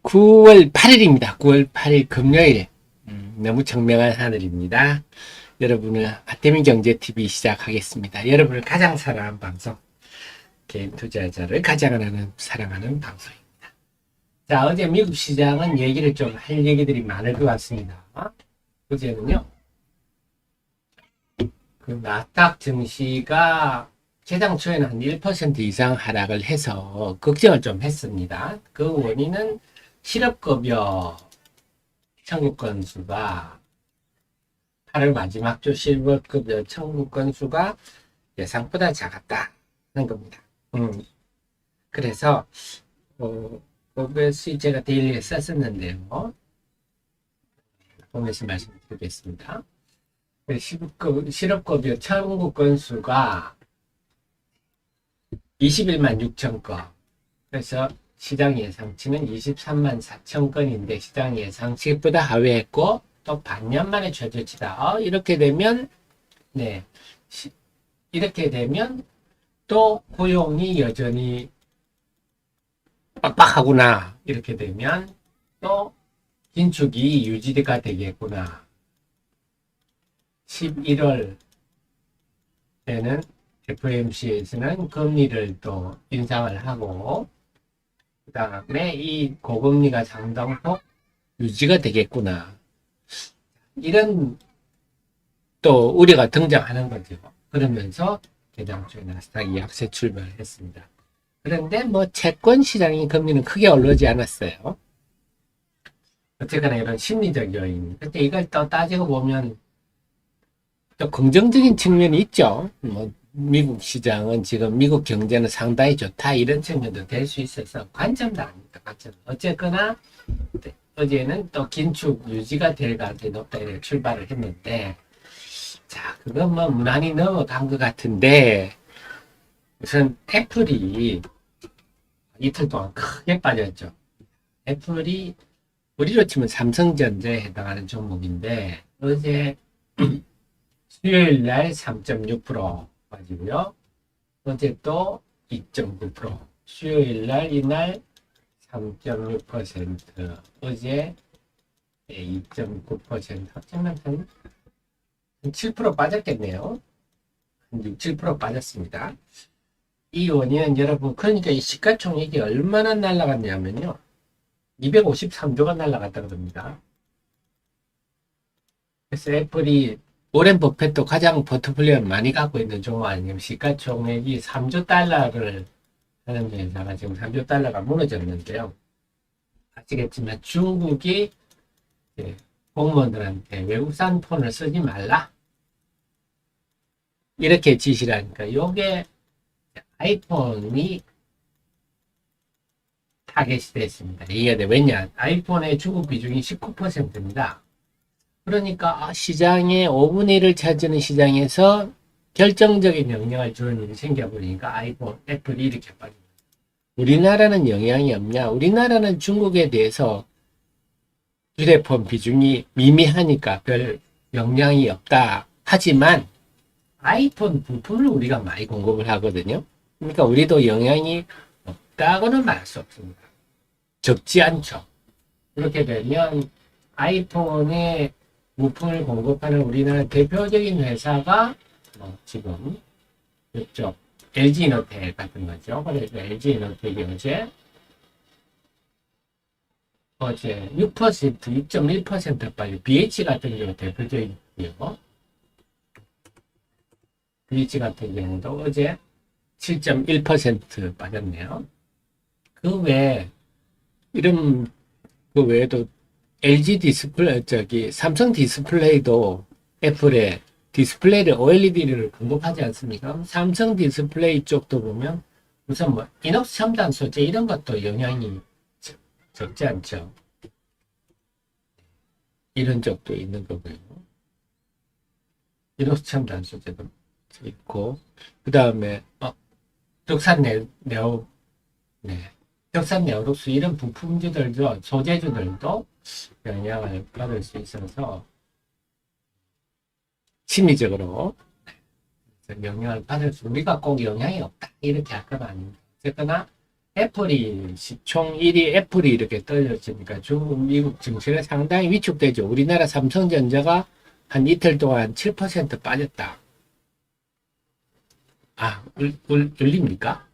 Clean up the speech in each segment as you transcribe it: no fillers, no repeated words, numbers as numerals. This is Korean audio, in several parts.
9월 8일입니다. 9월 8일 금요일. 너무 청명한 하늘입니다. 여러분은 아태민 경제TV 시작하겠습니다. 여러분을 가장 사랑하는 방송, 개인 투자자를 가장 사랑하는 방송입니다. 자, 어제 미국 시장은 얘기를 좀 할 얘기들이 많을 것 같습니다. 어제는요, 그 나스닥 증시가 개장 초에는 한 1% 이상 하락을 해서 걱정을 좀 했습니다. 그 원인은 실업급여 청구 건수가 8월 마지막 주 실업급여 청구 건수가 예상보다 작았다는 겁니다. 그래서 그것이 제가 데일리에 썼었는데요. 보면서 말씀드리겠습니다. 실업급여 청구 건수가 21만 6천 건. 그래서 시장 예상치는 23만 4천 건인데 시장 예상치보다 하회했고 또 반년 만에 최저치다. 이렇게 되면 이렇게 되면 또 고용이 여전히 빡빡하구나. 이렇게 되면 또 긴축이 유지가 되겠구나. 11월에는 FOMC에서는 금리를 또 인상을 하고 그 다음에 이 고금리가 상당폭 유지가 되겠구나. 이런 또 우려가 등장하는 거죠. 그러면서 개장초에 나스닥이 약세 출발했습니다. 그런데 채권 시장의 금리는 크게 오르지 않았어요. 어쨌거나 이런 심리적 요인. 근데 이걸 또 따지고 보면 또 긍정적인 측면이 있죠. 미국 시장은 지금 미국 경제는 상당히 좋다 이런 측면도 될 수 있어서 관점도 아닙니다. 관점. 어쨌거나 어제는 또 긴축 유지가 될 가능성이 높다 이렇게 출발을 했는데 자 그건 무난히 넘어간 것 같은데 우선 애플이 이틀 동안 크게 빠졌죠. 애플이 우리로 치면 삼성전자에 해당하는 종목인데 어제 수요일 날 3.6% 빠지고요. 어제 또 2.9%. 수요일 날 이날 3.6%. 어제 2.9%. 합치면 한 7% 빠졌겠네요. 한 6, 7% 빠졌습니다. 이 원인은 여러분, 그러니까 이 시가총액이 얼마나 날라갔냐면요. 253조가 날라갔다 그럽니다. 그래서 애플이 오렌 버핏도 가장 포트폴리오를 많이 갖고 있는 종목 아니면 시가총액이 3조 달러를 하는 회사가 지금 3조 달러가 무너졌는데요. 아시겠지만 중국이 공무원들한테 외국산 폰을 쓰지 말라 이렇게 지시를 하니까 요게 아이폰이 타겟이 됐습니다. 이게 왜냐? 아이폰의 중국 비중이 19%입니다. 그러니까 시장의 5분의 1을 차지하는 시장에서 결정적인 영향을 주는 일이 생겨버리니까 아이폰, 애플이 이렇게 빠집니다. 우리나라는 영향이 없냐? 우리나라는 중국에 대해서 휴대폰 비중이 미미하니까 별 영향이 없다. 하지만 아이폰 부품을 우리가 많이 공급을 하거든요. 그러니까 우리도 영향이 없다고는 말할 수 없습니다. 적지 않죠. 그렇게 되면 아이폰의 부품을 공급하는 우리나라 대표적인 회사가 지금 이쪽 LG이노텍 같은 거죠. 그래서 LG이노텍이 어제 6%, 6.1% 빠지고 BH 같은 경우 대표적이고요. BH 같은 경우도 어제 7.1% 빠졌네요. 그 외에 그 외에도 LG 디스플레이, 삼성 디스플레이도 애플에 디스플레이를 OLED를 공급하지 않습니까? 삼성 디스플레이 쪽도 보면 우선 이녹스 첨단 소재 이런 것도 영향이 적지 않죠. 이런 쪽도 있는 거고요. 이녹스 첨단 소재도 있고 그 다음에 덕산 네오룩스 이런 부품주들도 소재주들도 영향을 받을 수 있어서 심리적으로 영향을 받을 수 우리가 꼭 영향이 없다 이렇게 할 건 아닙니다. 어쨌거나 애플이 시총 1위 애플이 이렇게 떨어지니까 미국 증시가 상당히 위축되죠. 우리나라 삼성전자가 한 이틀 동안 7% 빠졌다. 아, 울립니까?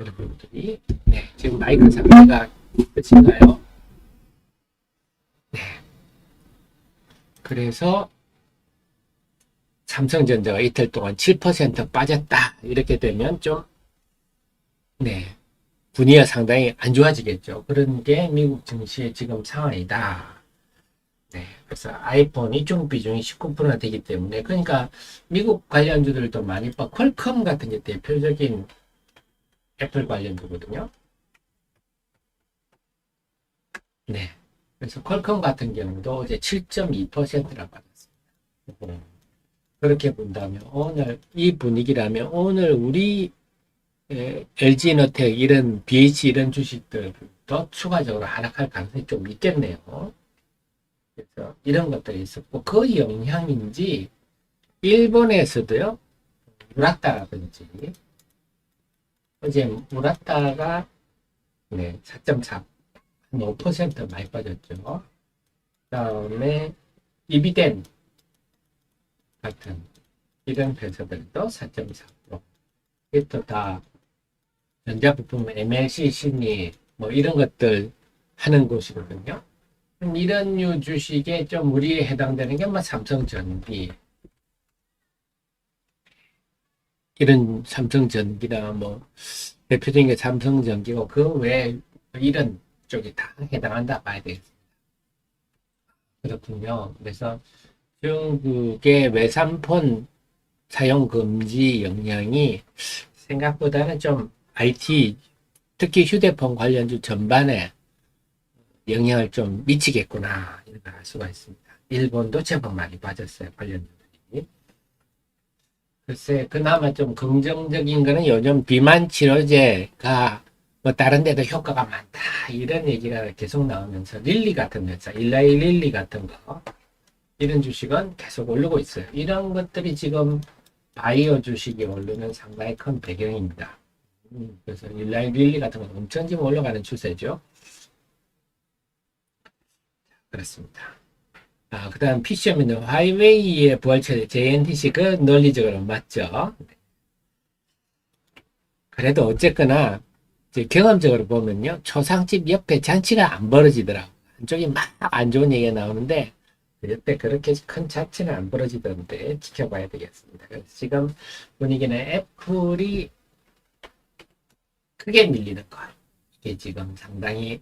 여러분들이. 네, 지금 마이크 상태가 끝인가요? 네. 그래서 삼성전자가 이틀 동안 7% 빠졌다. 이렇게 되면 좀, 네, 분위기가 상당히 안 좋아지겠죠. 그런 게 미국 증시의 지금 상황이다. 네, 그래서 아이폰이 중 비중이 19%나 되기 때문에, 그러니까 미국 관련주들도 많이 봐. 퀄컴 같은 게 대표적인 애플 관련주거든요. 네. 그래서 퀄컴 같은 경우도 이제 7.2%라고 받았습니다. 그렇게 본다면 오늘 이 분위기라면 오늘 우리 LG노텍 이런 BH 이런 주식들도 추가적으로 하락할 가능성이 좀 있겠네요. 그래서 이런 것들이 있었고 그 영향인지 일본에서도요 무라타라든지 어제 무라타가 네, 4.4 한 5% 많이 빠졌죠. 다음에 이비덴 같은 이런 회사들도 4.4%. 이것도 다 전자부품 MLC 신이 뭐 이런 것들 하는 곳이거든요. 이런 류 주식에 좀 우리에 해당되는 게 뭐 삼성전기 이런 삼성전기나 뭐 대표적인 게 삼성전기고 그 외에 이런 쪽이 다 해당한다 봐야 되겠습니다. 그렇군요. 그래서 중국의 외삼폰 사용 금지 영향이 생각보다는 좀 IT, 특히 휴대폰 관련주 전반에 영향을 좀 미치겠구나, 이런 걸 알 수가 있습니다. 일본도 제법 많이 빠졌어요, 관련주들이. 글쎄, 그나마 좀 긍정적인 거는 요즘 비만 치료제가 뭐 다른 데도 효과가 많다, 이런 얘기가 계속 나오면서 릴리 같은 회사, 일라이 릴리 같은 거, 이런 주식은 계속 오르고 있어요. 이런 것들이 지금 바이오 주식이 오르는 상당히 큰 배경입니다. 그래서 일라이 릴리 같은 건 엄청 지금 올라가는 추세죠. 그렇습니다. 그 다음 PCM은 화이웨이의 부활체제 JNTC 그 논리적으로 맞죠. 그래도 어쨌거나 이제 경험적으로 보면요 초상집 옆에 잔치가 안 벌어지더라고. 한쪽이 막 안 좋은 얘기가 나오는데 옆에 그렇게 큰 잔치는 안 벌어지던데 지켜봐야 되겠습니다. 그래서 지금 분위기는 애플이 크게 밀리는 것. 이게 지금 상당히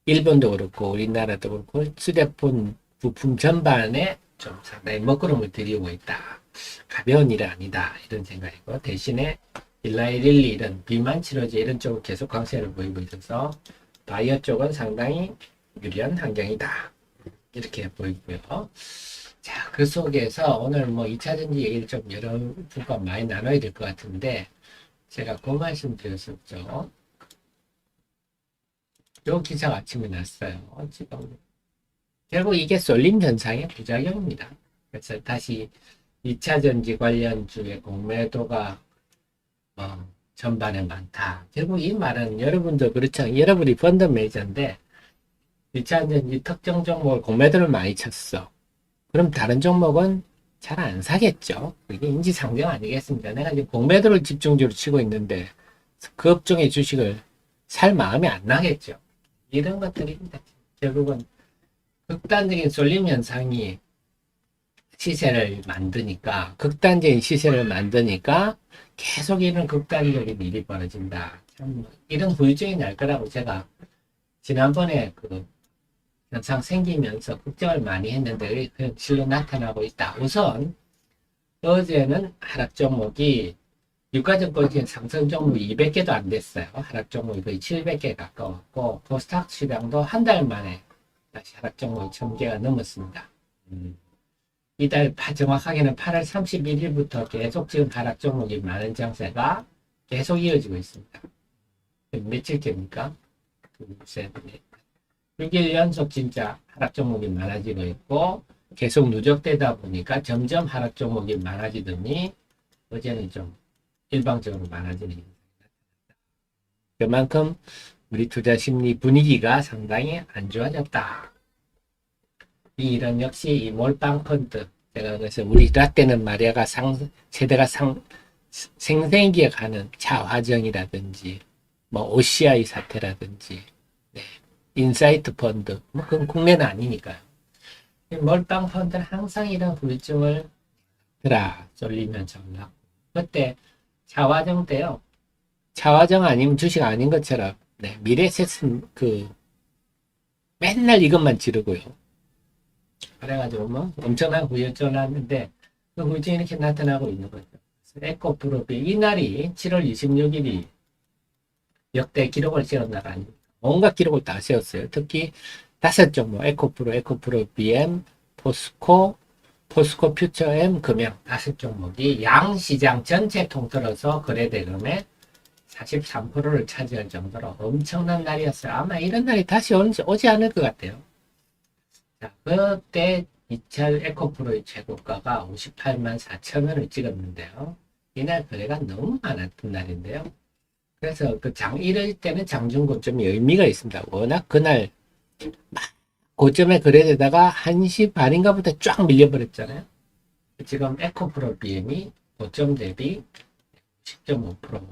일본도 그렇고 우리나라도 그렇고 휴대폰 부품 전반에 좀 상당히 먹구름을 들이고 있다. 가벼운 일은 아니다. 이런 생각이고 대신에 일라이 릴리 이런 비만 치료제 이런 쪽은 계속 강세를 보이고 있어서 바이오 쪽은 상당히 유리한 환경이다. 이렇게 보이고요. 자, 그 속에서 오늘 뭐 2차전지 얘기를 좀 여러분과 많이 나눠야 될 것 같은데 제가 그 말씀 드렸었죠. 요 기사가 아침에 났어요. 지금 결국 이게 쏠림 현상의 부작용입니다. 그래서 다시 2차전지 관련주의 공매도가 전반에 많다. 결국 이 말은 여러분도 그렇죠. 여러분이 펀드 매니저인데 2차전지 특정 종목을 공매도를 많이 쳤어. 그럼 다른 종목은 잘 안 사겠죠. 그게 인지상정 아니겠습니까? 내가 지금 공매도를 집중적으로 치고 있는데 그 업종의 주식을 살 마음이 안 나겠죠. 이런 것들입니다. 결국은 극단적인 쏠림 현상이 시세를 만드니까 극단적인 시세를 만드니까 계속 이런 극단적인 일이 벌어진다. 참 이런 후유증이 날 거라고 제가 지난번에 그 현상 생기면서 걱정을 많이 했는데 실로 나타나고 있다. 우선 어제는 하락 종목이 유가증권 상승 종목이 200개도 안 됐어요. 하락 종목이 거의 700개 가까웠고 코스닥 시장도 한 달 만에 다시 하락 종목이 1000개가 넘었습니다. 이달 정확하게는 8월 31일부터 계속 지금 하락 종목이 많은 장세가 계속 이어지고 있습니다. 며칠째입니까? 둘, 셋, 넷. 6일 연속 진짜 하락 종목이 많아지고 있고 계속 누적되다 보니까 점점 하락 종목이 많아지더니 어제는 좀 일방적으로 많아지는 현상이 나타났다. 그만큼 우리 투자 심리 분위기가 상당히 안 좋아졌다. 이런 역시 이 몰빵 펀드, 제가 그래서 우리 라떼는 마리아가 세대가 생생기억하는 차화정이라든지 뭐 OCI 사태라든지 네, 인사이트 펀드 뭐 그건 국내는 아니니까요. 몰빵 펀드는 항상 이런 후유증을 쏠리면 전락. 그때 차화정 때요. 차화정 아니면 주식 아닌 것처럼 네, 미래세슨 맨날 이것만 지르고요. 그래가지고 뭐 엄청난 후유증을 하는데 그 후유증이 이렇게 나타나고 있는 거죠. 에코프로비 이날이 7월 26일이 역대 기록을 세운 날 아닙니까? 온갖 기록을 다 세웠어요. 특히 5종목 에코프로 BM, 포스코 퓨처엠, 금형 5종목이 양시장 전체 통틀어서 거래대금의 43%를 차지할 정도로 엄청난 날이었어요. 아마 이런 날이 다시 오지 않을 것 같아요. 자, 그때 2차 에코프로의 최고가가 58만 4천 원을 찍었는데요. 이날 거래가 너무 많았던 날인데요. 그래서 이럴 때는 장중 고점이 의미가 있습니다. 워낙 그날 막 고점에 거래되다가 1시 반인가부터 쫙 밀려버렸잖아요. 지금 에코프로 BM이 고점 대비 10.5%.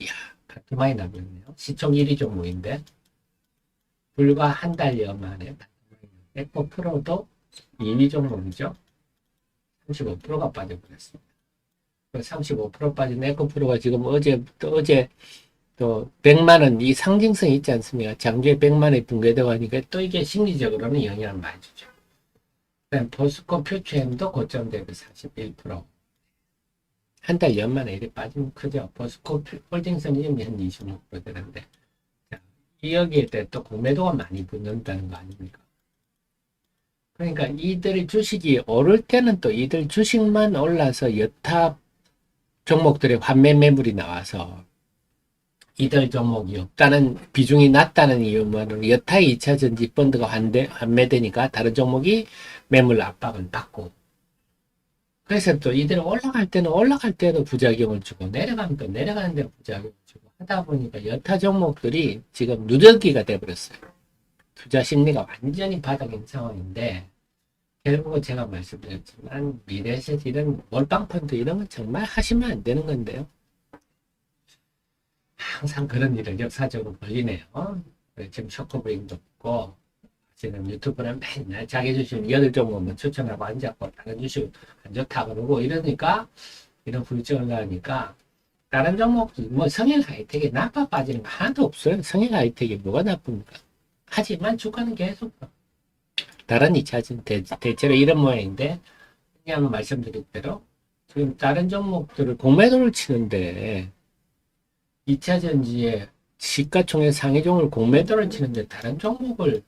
이야, 그렇게 많이 나버렸네요. 시총 1위 종목인데 불과 한 달여 만에 에코프로도 2위 종목이죠. 35%가 빠져버렸습니다. 35% 빠진 에코프로가 지금 어제 또 100만원 이 상징성이 있지 않습니까? 장주에 100만원이 붕괴되고 하니까 또 이게 심리적으로는 영향을 많이 주죠. 포스코 퓨처엠도 고점 대비 41%. 한 달 연만에 이렇게 빠지면 크죠. 포스코 홀딩선이 한 26% 되는데 여기에 또 공매도가 많이 붙는다는 거 아닙니까? 그러니까 이들 주식이 오를 때는 또 이들 주식만 올라서 여타 종목들의 환매 매물이 나와서 이들 종목이 없다는 비중이 낮다는 이유만으로 여타의 2차 전지 펀드가 환매되니까 다른 종목이 매물 압박을 받고 그래서 또 이들이 올라갈 때도 부작용을 주고 내려가면 또 내려가는 데 부작용을 주고 하다 보니까 여타 종목들이 지금 누더기가 돼버렸어요. 투자 심리가 완전히 바닥인 상황인데 결국은 제가 말씀드렸지만 미래에셋 이런 몰빵펀드 이런 건 정말 하시면 안 되는 건데요. 항상 그런 일을 역사적으로 벌리네요. 지금 쇼크브레이크도 없고 지금 유튜브는 맨날 자기 주식 8종목만 추천하고 앉았고 다른 주식 안 좋다 그러고 이러니까 이런 불증을 나니까 다른 종목도 뭐 성일 하이텍이 나빠 빠지는 거 하나도 없어요. 성일 하이텍이 뭐가 나쁩니까? 하지만 주가는 계속 다른 2차전 대체로 이런 모양인데 그냥 말씀드린 대로 지금 다른 종목들을 공매도를 치는데 2차 전지에 시가총액 상위종을 공매도를 치는데 다른 종목을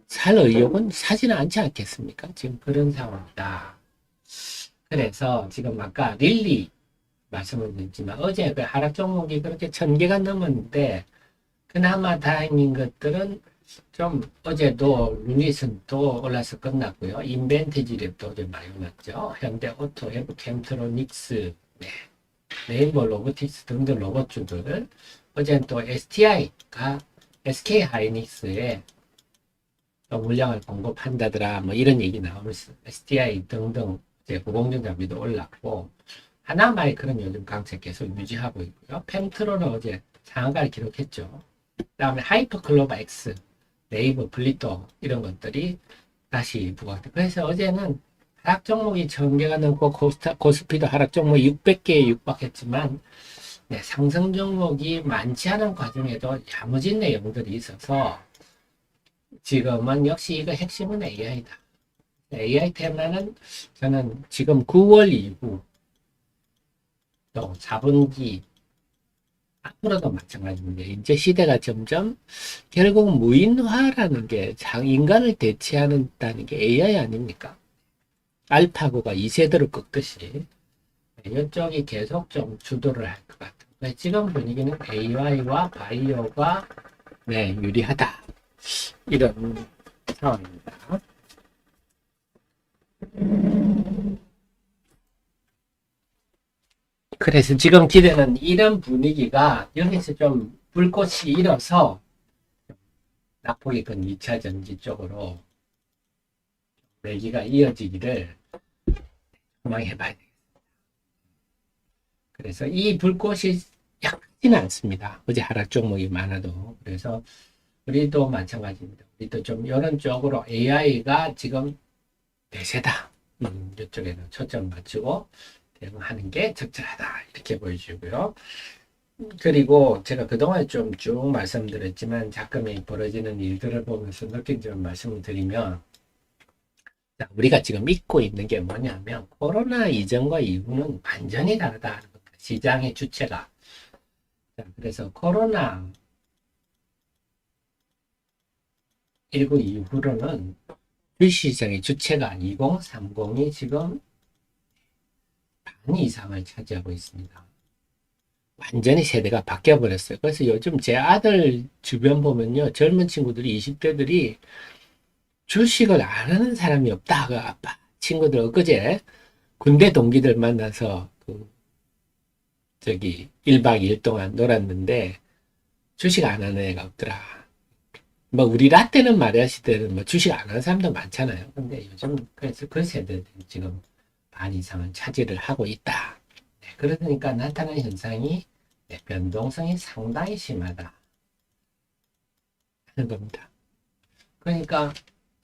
살 의욕은 사지는 않지 않겠습니까? 지금 그런 상황이다. 그래서 지금 아까 릴리 말씀을 드렸지만 어제 그 하락 종목이 그렇게 1000개가 넘었는데 그나마 다행인 것들은 좀 어제도 유닛은 또 올라서 끝났고요. 인벤티지랩도 어제 많이 올랐죠. 현대오토, 캠트로닉스, 네이버 로보틱스 등등 로봇주들 어제는 또 STI가 SK 하이닉스에 물량을 공급한다더라 뭐 이런 얘기 나오면서 STI 등등 이제 무공정장비도 올랐고 하나마이크는 요즘 강세 계속 유지하고 있고요. 펜트로는 어제 상한가를 기록했죠. 그 다음에 하이퍼클로바 X, 네이버 블리또 이런 것들이 다시 부각돼. 그래서 어제는 하락 종목이 1000개가 넘고 코스피도 하락 종목 600개에 육박했지만 상승 종목이 많지 않은 과정에도 야무진 내용들이 있어서 지금은 역시 이거 핵심은 AI다. AI 테마는 저는 지금 9월 이후 또 4분기 앞으로도 마찬가지인데 이제 시대가 점점 결국 무인화라는 게 인간을 대체한다는 게 AI 아닙니까? 알파고가 2세대로 꺾듯이 이쪽이 계속 좀 주도를 할 것 같아요. 지금 분위기는 AI와 바이오가 유리하다. 이런 상황입니다. 그래서 지금 기대는 이런 분위기가 여기서 좀 불꽃이 일어서 낙폭이건 2차 전지 쪽으로 매기가 이어지기를 소망해봐야 되겠습니다. 그래서 이 불꽃이 약하지는 않습니다. 어제 하락 종목이 많아도. 그래서 우리도 마찬가지입니다. 우리도 좀 이런 쪽으로 AI가 지금 대세다. 이쪽에는 초점 맞추고 대응하는 게 적절하다. 이렇게 보여주고요. 그리고 제가 그동안 좀 쭉 말씀드렸지만 가끔이 벌어지는 일들을 보면서 느낀 점 말씀을 드리면, 우리가 지금 믿고 있는 게 뭐냐면 코로나 이전과 이후는 완전히 다르다는 겁니다. 시장의 주체가. 그래서 코로나 19 이후로는 주식시장의 주체가 2030이 지금 반 이상을 차지하고 있습니다. 완전히 세대가 바뀌어버렸어요. 그래서 요즘 제 아들 주변 보면요, 젊은 친구들이 20대들이 주식을 안 하는 사람이 없다. 그 아빠 친구들 엊그제 군대 동기들 만나서 저기 1박 2일 동안 놀았는데 주식 안 하는 애가 없더라. 뭐 우리 라떼는 말이야 시대는 뭐 주식 안 하는 사람도 많잖아요. 근데 요즘 그래서 그 세대들이 지금 반 이상은 차지를 하고 있다. 네, 그러니까 나타나는 현상이 변동성이 상당히 심하다 하는 겁니다. 그러니까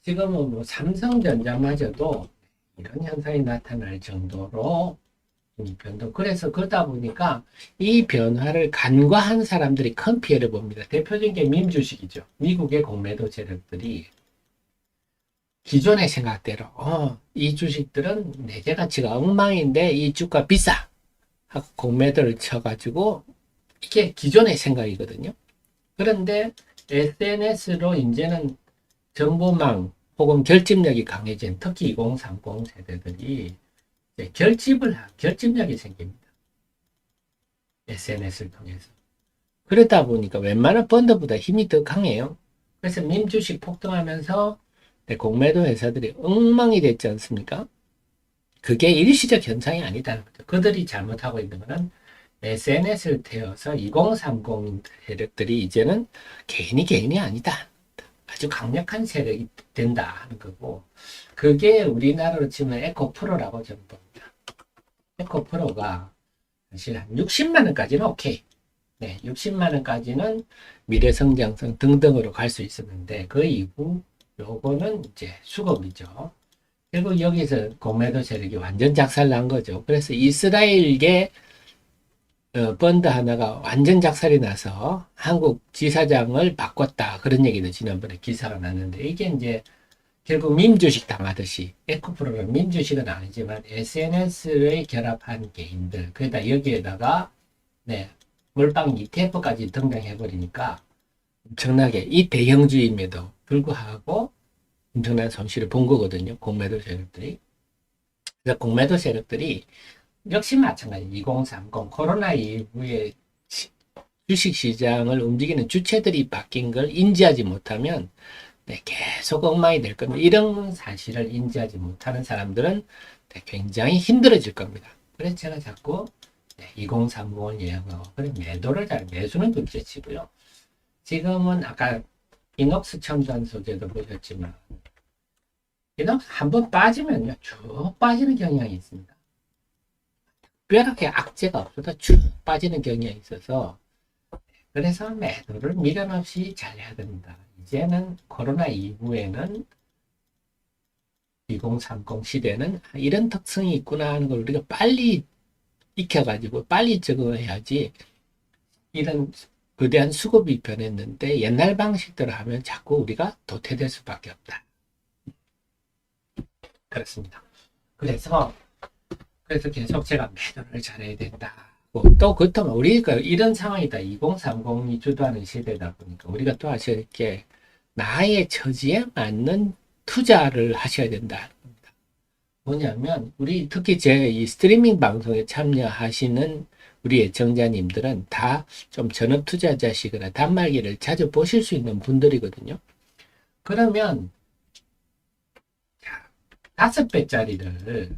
지금은 뭐 삼성전자마저도 이런 현상이 나타날 정도로 변동. 그래서 그러다 보니까 이 변화를 간과한 사람들이 큰 피해를 봅니다. 대표적인 게 밈주식이죠. 미국의 공매도 세력들이 기존의 생각대로 이 주식들은 내재 가치가 엉망인데 이 주가 비싸 하고 공매도를 쳐가지고 이게 기존의 생각이거든요. 그런데 SNS로 이제는 정보망 혹은 결집력이 강해진 특히 2030 세대들이 결집력이 생깁니다. SNS를 통해서. 그러다 보니까 웬만한 펀드보다 힘이 더 강해요. 그래서 밈주식 폭등하면서 공매도 회사들이 엉망이 됐지 않습니까? 그게 일시적 현상이 아니다는 거죠. 그들이 잘못하고 있는 것은 SNS를 태워서 2030 세력들이 이제는 개인이 아니다. 아주 강력한 세력이 된다 하는 거고, 그게 우리나라로 치면 에코프로라고 저는 봅니다. 에코프로가 사실 한 60만 원까지는 오케이. 네, 60만 원까지는 미래성장성 등등으로 갈 수 있었는데 그 이후 요거는 이제 수급이죠. 결국 여기서 공매도 세력이 완전 작살난 거죠. 그래서 이스라엘계 펀드 하나가 완전 작살이 나서 한국 지사장을 바꿨다. 그런 얘기도 지난번에 기사가 났는데, 이게 이제 결국 밈주식 당하듯이, 에코프로는 밈주식은 아니지만 SNS를 결합한 개인들, 그러다 여기에다가 몰빵 ETF까지 등장해버리니까 엄청나게 이 대형주임에도 불구하고 엄청난 손실을 본 거거든요. 공매도 세력들이. 그래서 공매도 세력들이 역시 마찬가지 2030 코로나 이후에 주식시장을 움직이는 주체들이 바뀐 걸 인지하지 못하면 계속 엉망이 될 겁니다. 이런 사실을 인지하지 못하는 사람들은 굉장히 힘들어질 겁니다. 그래서 제가 자꾸 2030을 예약하고 매수는 둘째치고요. 지금은 아까 이녹스 첨단 소재도 보셨지만 이녹스 한번 빠지면요 쭉 빠지는 경향이 있습니다. 특별하게 악재가 없어도 쭉 빠지는 경향이 있어서, 그래서 매도를 미련 없이 잘 해야 됩니다. 이제는 코로나 이후에는 2030 시대는 이런 특성이 있구나 하는 걸 우리가 빨리 익혀가지고 빨리 적응해야지. 이런 거대한 수급이 변했는데 옛날 방식대로 하면 자꾸 우리가 도태될 수밖에 없다. 그렇습니다. 그래서 계속 제가 매도를 잘해야 된다. 또 그렇다면 우리가 이런 상황이다. 2030이 주도하는 시대다 보니까 우리가 또 하셔야 할 게 나의 처지에 맞는 투자를 하셔야 된다. 뭐냐면 우리 특히 제 이 스트리밍 방송에 참여하시는 우리 애청자님들은 다 좀 전업 투자자시거나 단말기를 자주 보실 수 있는 분들이거든요. 그러면 5배짜리를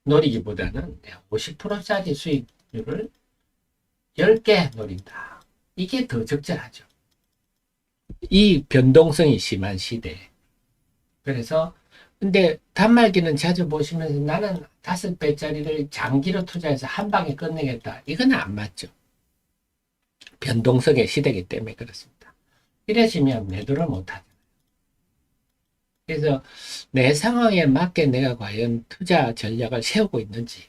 노리기보다는 50%짜리 수익률을 10개 노린다. 이게 더 적절하죠. 이 변동성이 심한 시대에. 그래서 근데 단말기는 자주 보시면서 나는 5배짜리를 장기로 투자해서 한 방에 끝내겠다. 이건 안 맞죠. 변동성의 시대이기 때문에 그렇습니다. 이러시면 매도를 못하죠. 그래서 내 상황에 맞게 내가 과연 투자 전략을 세우고 있는지.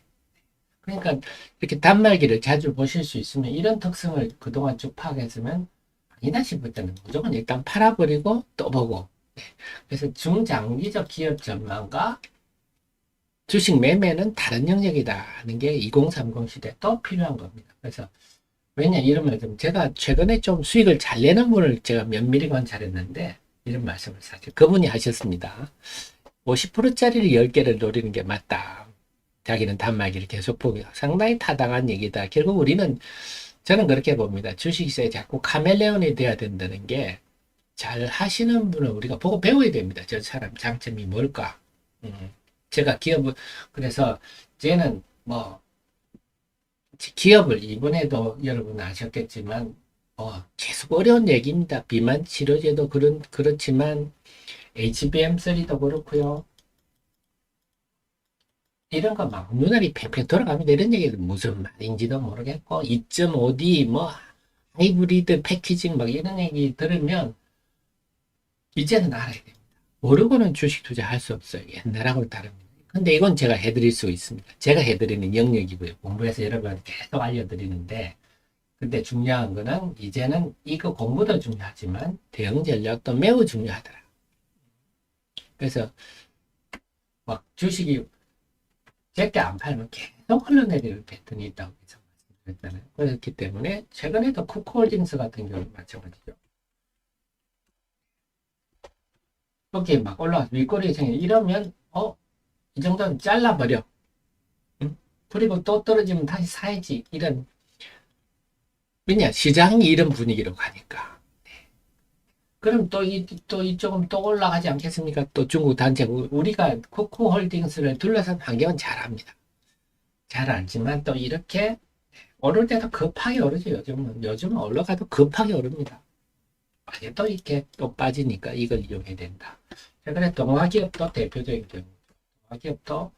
그러니까 이렇게 단말기를 자주 보실 수 있으면 이런 특성을 그동안 쭉 파악했으면 아니다 싶을 때는 무조건 일단 팔아버리고 또 보고. 네. 그래서 중장기적 기업 전망과 주식 매매는 다른 영역이다 하는 게 2030 시대 또 필요한 겁니다. 그래서 왜냐 이러면 좀 제가 최근에 좀 수익을 잘 내는 분을 제가 면밀히 관찰했는데 이런 말씀을 사실 그분이 하셨습니다. 50%짜리를 10개를 노리는 게 맞다. 자기는 단말기를 계속 보고 상당히 타당한 얘기다. 결국 우리는 저는 그렇게 봅니다. 주식시장에 자꾸 카멜레온이 돼야 된다는 게 잘 하시는 분을 우리가 보고 배워야 됩니다. 저 사람 장점이 뭘까? 제가 기업을 그래서 쟤는 뭐 기업을 이번에도 여러분 아셨겠지만 계속 어려운 얘기입니다. 비만 치료제도 그렇지만 HBM3도 그렇고요. 이런 거 막 눈알이 팽팽 돌아갑니다. 이런 얘기는 무슨 말인지도 모르겠고 2.5D 뭐 하이브리드 패키징 막 이런 얘기 들으면 이제는 알아야 됩니다. 모르고는 주식 투자할 수 없어요. 옛날하고는 다릅니다. 근데 이건 제가 해드릴 수 있습니다. 제가 해드리는 영역이고요. 공부해서 여러분한테 계속 알려드리는데 근데 중요한 거는 이제는 이거 공부도 중요하지만 대응 전략도 매우 중요하더라. 그래서 막 주식이 제때 안 팔면 계속 흘러내리는 패턴이 있다고 해서 말씀드렸잖아요. 그렇기 때문에 최근에도 쿠코홀딩스 같은 경우는 마찬가지죠. 여기 막 올라와서 윗꼬리 생겨 이러면 이 정도는 잘라버려. 응? 그리고 또 떨어지면 다시 사야지. 이런 왜냐 시장이 이런 분위기로 가니까. 그럼 또 이쪽은 또 올라가지 않겠습니까? 또 중국 단체 우리가 쿠코홀딩스를 둘러싼 환경은 잘 압니다. 잘 알지만 또 이렇게 오를 때도 급하게 오르죠. 요즘은 올라가도 급하게 오릅니다. 아니 또 이렇게 또 빠지니까 이걸 이용해야 된다. 최근에 동화기업도 대표적인 경우. 동화기업도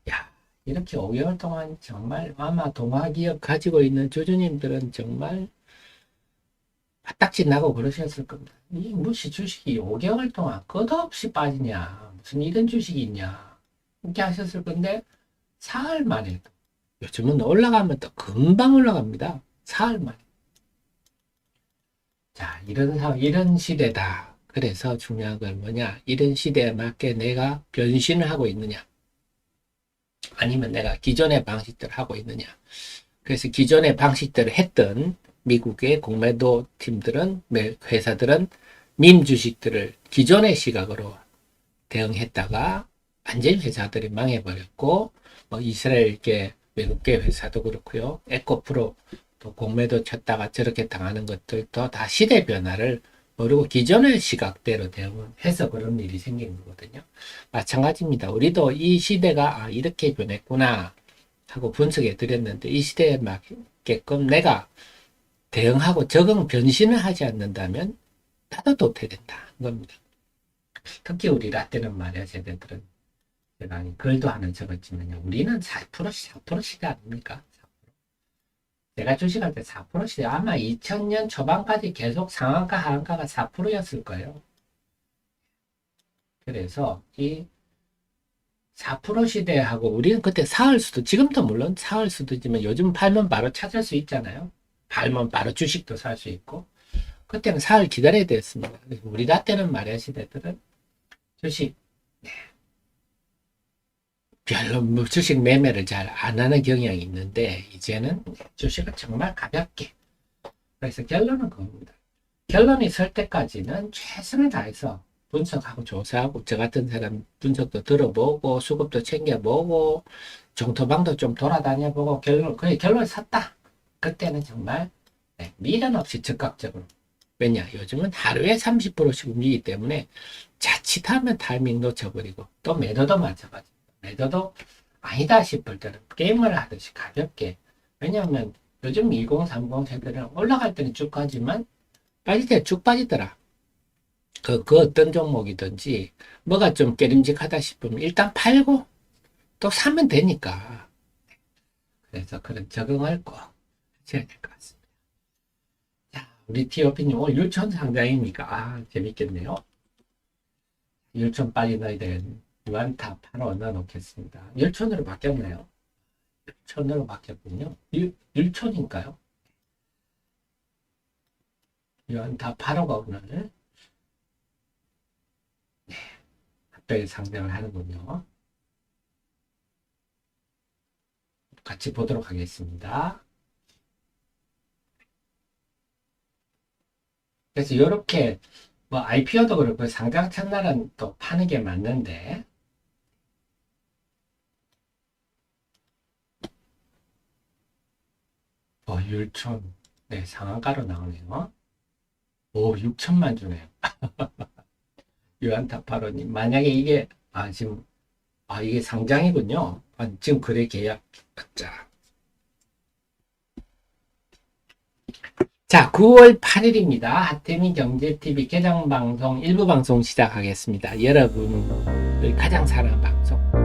야 이렇게 5개월 동안 정말 아마 동화기업 가지고 있는 주주님들은 정말 바닥지 나고 그러셨을 겁니다. 이 무시 주식이 5개월 동안 끝없이 빠지냐 무슨 이런 주식이 있냐 이렇게 하셨을 건데 사흘 만에 요즘은 올라가면 또 금방 올라갑니다. 사흘 만에. 자, 이런 시대다. 그래서 중요한 건 뭐냐? 이런 시대에 맞게 내가 변신을 하고 있느냐? 아니면 내가 기존의 방식대로 하고 있느냐? 그래서 기존의 방식대로 했던 미국의 공매도 팀들은, 회사들은 밈 주식들을 기존의 시각으로 대응했다가 완전히 회사들이 망해버렸고, 뭐 이스라엘계 외국계 회사도 그렇고요. 에코프로 또 공매도 쳤다가 저렇게 당하는 것들도 다 시대 변화를 모르고 기존의 시각대로 대응해서 그런 일이 생긴 거거든요. 마찬가지입니다. 우리도 이 시대가 이렇게 변했구나 하고 분석해 드렸는데 이 시대에 맞게끔 내가 대응하고 적응 변신을 하지 않는다면 나도 도태된다 겁니다. 특히 우리 라떼는 말이야 세대들은 제가 글도 하나 적었지만요. 우리는 4% 시대 아닙니까? 제가 주식할 때 4% 시대 아마 2000년 초반까지 계속 상한가 하한가가 4%였을 거예요. 그래서 이 4% 시대하고 우리는 그때 사을 수도 지금도 물론 사을 수도 있지만 요즘 팔면 바로 찾을 수 있잖아요. 팔면 바로 주식도 살 수 있고 그때는 사흘 기다려야 됐습니다. 우리 다 때는 말이야 시대들은 주식 별로 뭐 주식 매매를 잘 안 하는 경향이 있는데 이제는 주식을 정말 가볍게 그래서 결론은 그겁니다. 결론이 설 때까지는 최선을 다해서 분석하고 조사하고 저 같은 사람 분석도 들어보고 수급도 챙겨보고 정토방도 좀 돌아다녀보고 결론을 샀다. 그때는 정말 미련 없이 적극적으로 왜냐 요즘은 하루에 30%씩 움직이기 때문에 자칫하면 타이밍 놓쳐버리고 또 매도도 마찬가지 매도도 아니다 싶을 때는 게임을 하듯이 가볍게 왜냐하면 요즘 20, 30 세대는 올라갈 때는 쭉 가지만 빠질 때 쭉 빠지더라. 그 어떤 종목이든지 뭐가 좀 깨림직하다 싶으면 일단 팔고 또 사면 되니까. 그래서 그런 적응을 꼭 하셔야 될 것 같습니다. 자, 우리 티오피님 오늘 율촌 상장입니까? 아, 재밌겠네요. 율촌 빨리 넣어야 되는 유안타 8호 넣어 놓겠습니다. 율촌으로 바뀌었나요? 율촌으로 바뀌었군요. 율촌인가요? 유안타 8호가 오늘 합병에 상장을 하는군요. 같이 보도록 하겠습니다. 그래서 이렇게 뭐 IPO도 그렇고 상장 첫날은 또 파는 게 맞는데 율촌 네 상한가로 나오네요. 오 6천만 주네요. 유한타파로님 만약에 이게 지금 이게 상장이군요. 지금 거래 계약 자 9월 8일입니다. 하태미 경제TV 개장방송 일부 방송 시작하겠습니다. 여러분을 가장 사랑하는 방송